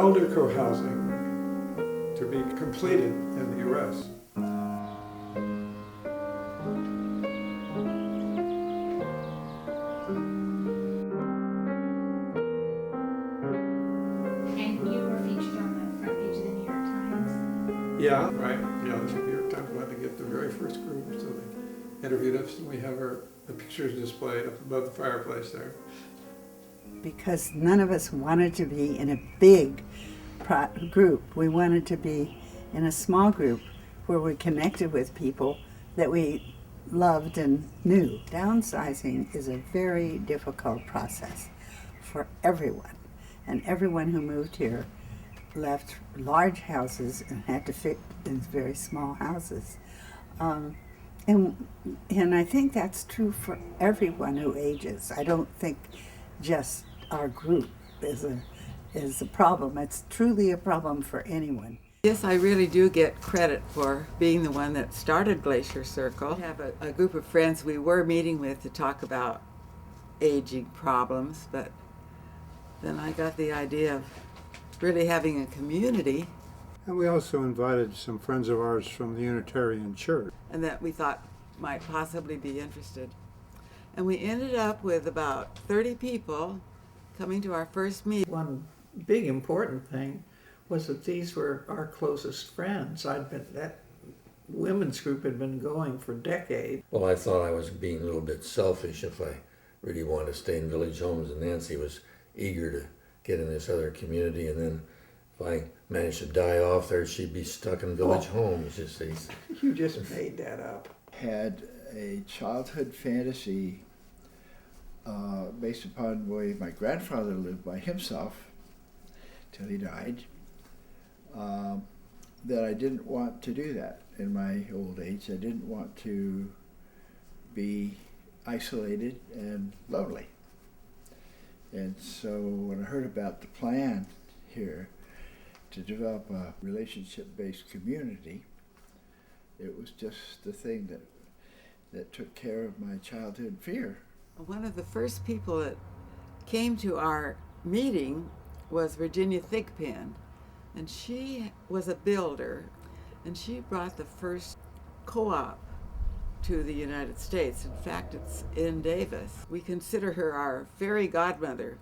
elder co-housing to be completed in the U.S. Yeah, right. Yeah, the New York Times wanted to get the very first group, so they interviewed us, and we have the pictures displayed up above the fireplace there. Because none of us wanted to be in a big group. We wanted to be in a small group where we connected with people that we loved and knew. Downsizing is a very difficult process for everyone, and everyone who moved here left large houses and had to fit in very small houses. And I think that's true for everyone who ages. I don't think just our group is a problem. It's truly a problem for anyone. Yes, I really do get credit for being the one that started Glacier Circle. We have a group of friends we were meeting with to talk about aging problems, but then I got the idea of really having a community. And we also invited some friends of ours from the Unitarian Church. And that we thought might possibly be interested. And we ended up with about 30 people coming to our first meeting. One big important thing was that these were our closest friends. That women's group had been going for decades. Well, I thought I was being a little bit selfish if I really wanted to stay in village homes, and Nancy was eager to get in this other community, and then if I managed to die off there, she'd be stuck in village homes, you see. You just made that up. Had a childhood fantasy based upon the way my grandfather lived by himself till he died, that I didn't want to do that in my old age. I didn't want to be isolated and lonely. And so when I heard about the plan here to develop a relationship-based community, it was just the thing that took care of my childhood fear. One of the first people that came to our meeting was Virginia Thigpen, and she was a builder, and she brought the first co-op to the United States. In fact, it's in Davis. We consider her our fairy godmother.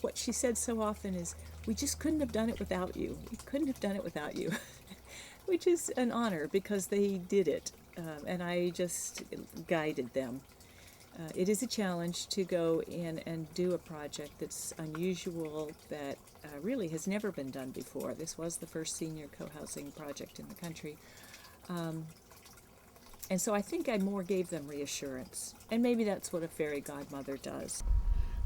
What she said so often is, we just couldn't have done it without you. We couldn't have done it without you, which is an honor because they did it, and I just guided them. It is a challenge to go in and do a project that's unusual, that really has never been done before. This was the first senior co-housing project in the country. And so I think I more gave them reassurance. And maybe that's what a fairy godmother does.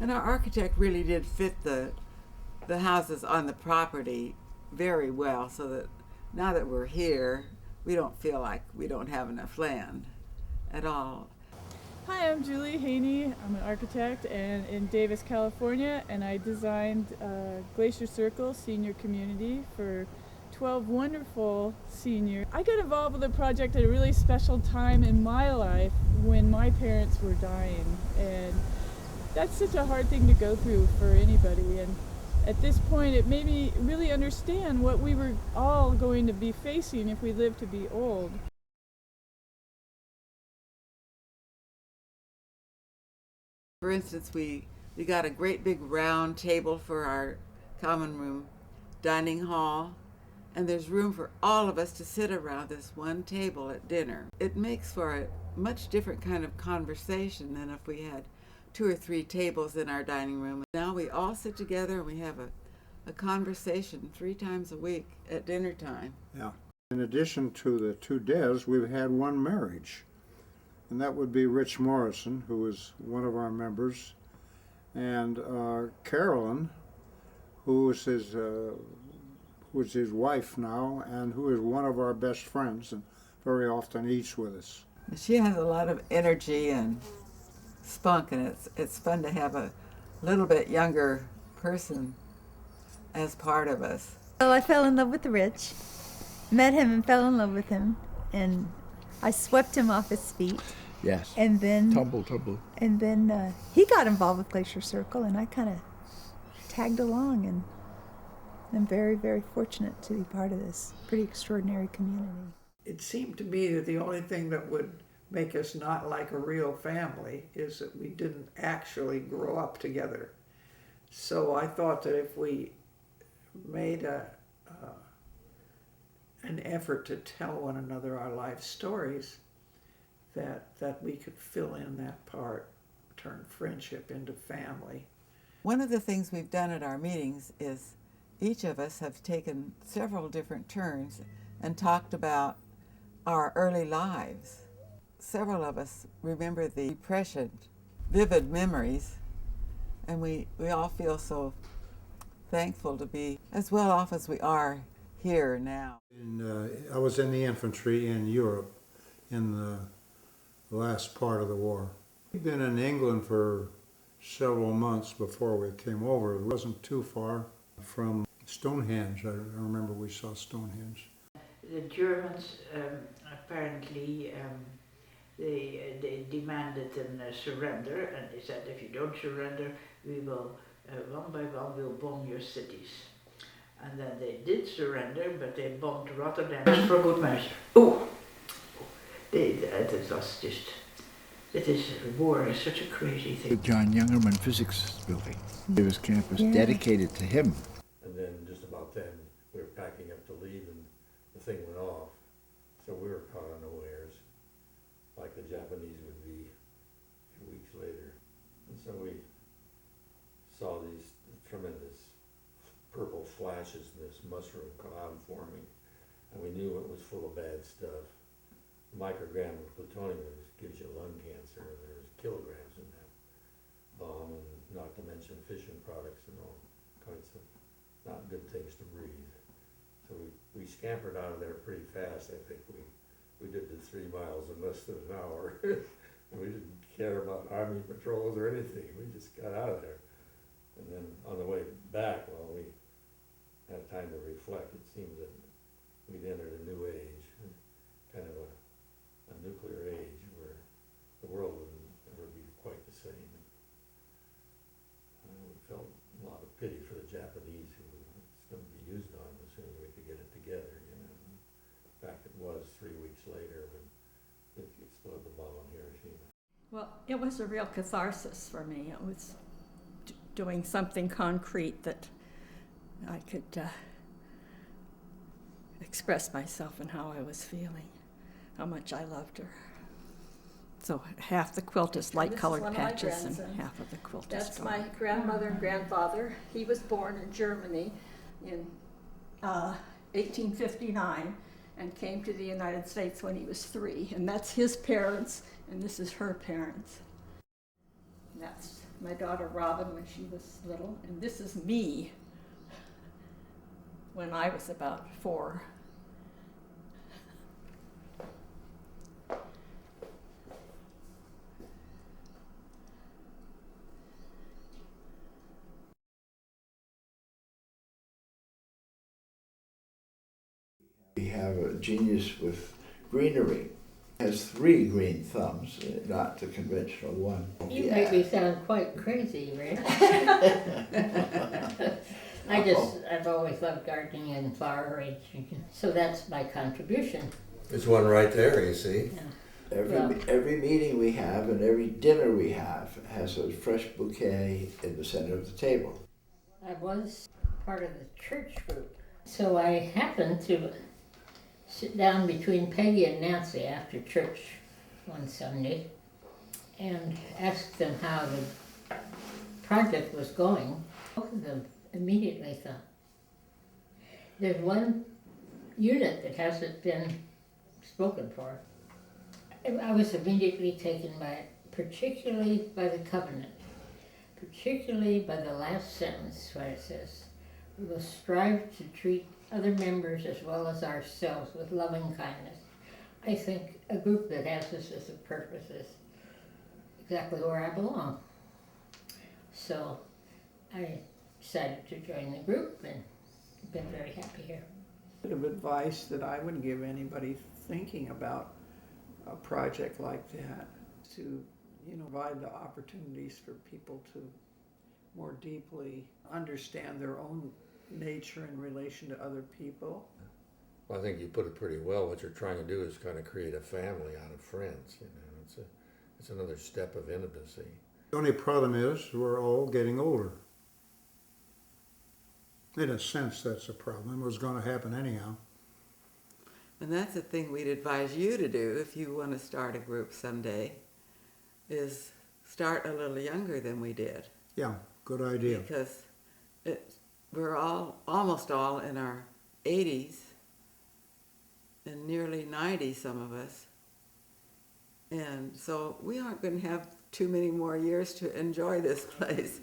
And our architect really did fit the houses on the property very well, so that now that we're here, we don't feel like we don't have enough land at all. Hi, I'm Julie Haney. I'm an architect and in Davis, California, and I designed Glacier Circle Senior Community for 12 wonderful seniors. I got involved with the project at a really special time in my life when my parents were dying, and that's such a hard thing to go through for anybody. And at this point, it made me really understand what we were all going to be facing if we lived to be old. For instance, we got a great big round table for our common room dining hall, and there's room for all of us to sit around this one table at dinner. It makes for a much different kind of conversation than if we had 2 or 3 tables in our dining room. Now we all sit together and we have a conversation 3 times a week at dinner time. Yeah. In addition to the 2 deaths, we've had 1 marriage. And that would be Rich Morrison, who was one of our members, and Carolyn, who was his wife now, and who is one of our best friends, and very often eats with us. She has a lot of energy and spunk, and it's fun to have a little bit younger person as part of us. Well, I fell in love with Rich, met him and fell in love with him, and I swept him off his feet. Yes. And then Tumble. And then he got involved with Glacier Circle, and I kind of tagged along, and I'm very, very fortunate to be part of this pretty extraordinary community. It seemed to me that the only thing that would make us not like a real family is that we didn't actually grow up together. So I thought that if we made an effort to tell one another our life stories, that we could fill in that part, turn friendship into family. One of the things we've done at our meetings is each of us have taken several different turns and talked about our early lives. Several of us remember the Depression, vivid memories, and we all feel so thankful to be as well off as we are here now. I was in the infantry in Europe in the last part of the war. We'd been in England for several months before we came over. It wasn't too far from Stonehenge. I remember we saw Stonehenge. The Germans apparently they demanded a surrender, and they said, if you don't surrender, we will one by one we'll bomb your cities. And then they did surrender, but they bombed Rotterdam for good measure. It was just, war is such a crazy thing. The John Youngerman Physics Building. It was campus dedicated to him. And then just about then, we were packing up to leave and the thing went off. So we were caught unawares, like the Japanese would be a few weeks later. And so we saw these tremendous purple flashes in this mushroom cloud forming, and we knew it was full of bad stuff. The microgram of plutonium gives you lung cancer, and there's kilograms in that bomb, and not to mention fission products and all kinds of not good things to breathe. So we scampered out of there pretty fast. I think we did the 3 miles in less than an hour. And we didn't care about army patrols or anything. We just got out of there. And then on the way back, well, we had time to reflect. It seemed that we'd entered a new age, kind of a nuclear age where the world wouldn't ever be quite the same. We felt a lot of pity for the Japanese who it's going to be used on as soon as we could get it together. In fact, it was 3 weeks later when it exploded the bomb on Hiroshima. Well, it was a real catharsis for me. It was doing something concrete that I could express myself and how I was feeling, how much I loved her. So half the quilt is light-colored patches and half of the quilt is dark. That's my grandmother and grandfather. He was born in Germany in 1859 and came to the United States when he was 3. And that's his parents, and this is her parents. And that's my daughter Robin when she was little, and this is me when I was about 4. We have a genius with greenery. Has 3 green thumbs, not the conventional one. You make me sound quite crazy, Rick. I've always loved gardening and flower arranging, so that's my contribution. There's one right there, you see. Yeah. Every meeting we have and every dinner we have has a fresh bouquet in the center of the table. I was part of the church group, so I happened to sit down between Peggy and Nancy after church one Sunday and asked them how the project was going. Both of them immediately thought, there's one unit that hasn't been spoken for. I was immediately taken by it, particularly by the covenant, particularly by the last sentence where it says, we will strive to treat other members as well as ourselves with loving kindness. I think a group that has this as a purpose is exactly where I belong. So I decided to join the group and I've been very happy here. A bit of advice that I would give anybody thinking about a project like that, to provide the opportunities for people to more deeply understand their own nature in relation to other people. Well, I think you put it pretty well. What you're trying to do is kind of create a family out of friends. You know, it's another step of intimacy. The only problem is we're all getting older. In a sense, that's a problem. It was going to happen anyhow. And that's the thing we'd advise you to do if you want to start a group someday, is start a little younger than we did. Yeah, good idea. Because we're almost all in our 80s and nearly 90, some of us. And so we aren't going to have too many more years to enjoy this place.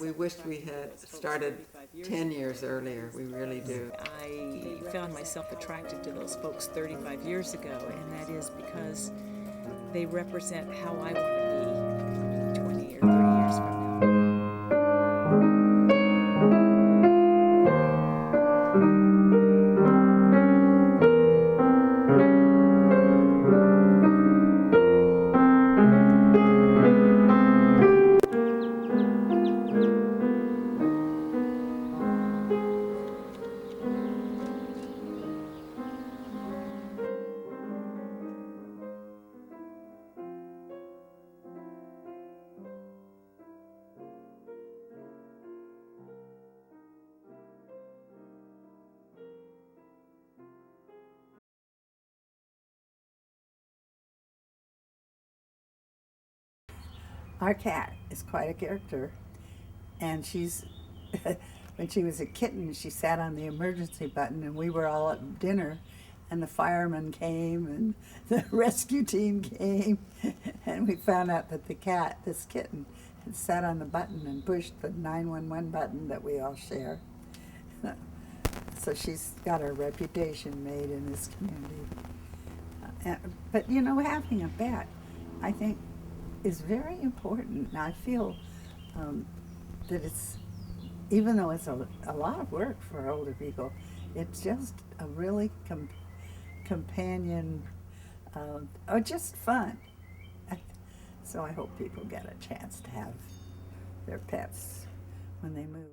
We wished we had started 10 years earlier. We really do. I found myself attracted to those folks 35 years ago, and that is because they represent how I want to be 20 or 30 years from now. Our cat is quite a character, and she's when she was a kitten, she sat on the emergency button, and we were all at dinner, and the firemen came and the rescue team came, and we found out that the cat, this kitten, had sat on the button and pushed the 911 button that we all share. So she's got her reputation made in this community. But you know, having a pet, I think, is very important. And I feel that it's, even though it's a lot of work for older people, it's just a really companion, or just fun. So I hope people get a chance to have their pets when they move.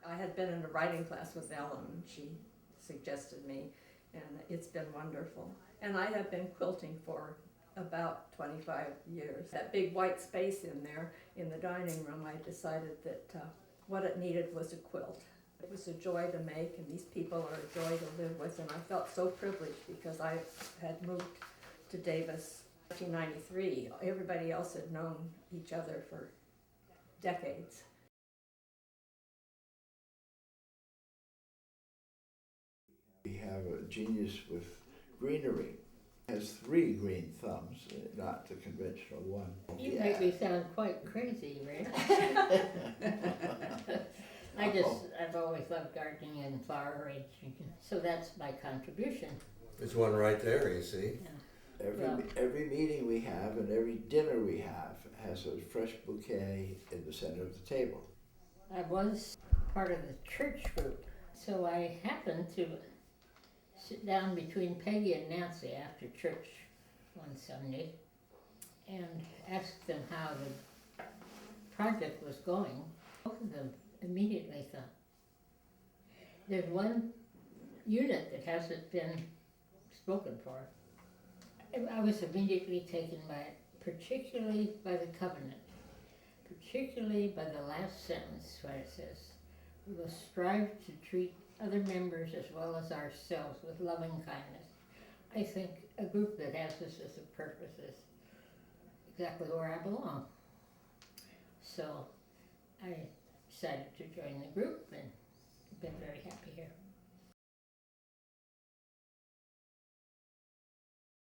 I had been in a writing class with Ellen, and she suggested me, and it's been wonderful. And I have been quilting for about 25 years. That big white space in there in the dining room, I decided that what it needed was a quilt. It was a joy to make, and these people are a joy to live with, and I felt so privileged because I had moved to Davis in 1993. Everybody else had known each other for decades. We have a genius with greenery. Has 3 green thumbs, not the conventional one. You make me sound quite crazy, Rick. I've always loved gardening and flower arranging, so that's my contribution. There's one right there, you see. Yeah. Every meeting we have and every dinner we have has a fresh bouquet in the center of the table. I was part of the church group, so I happened to sit down between Peggy and Nancy after church one Sunday and asked them how the project was going. Both of them immediately thought, there's one unit that hasn't been spoken for. I was immediately taken by it, particularly by the covenant, particularly by the last sentence where it says, we will strive to treat other members as well as ourselves with loving kindness. I think a group that has this as a purpose is exactly where I belong. So I decided to join the group and been very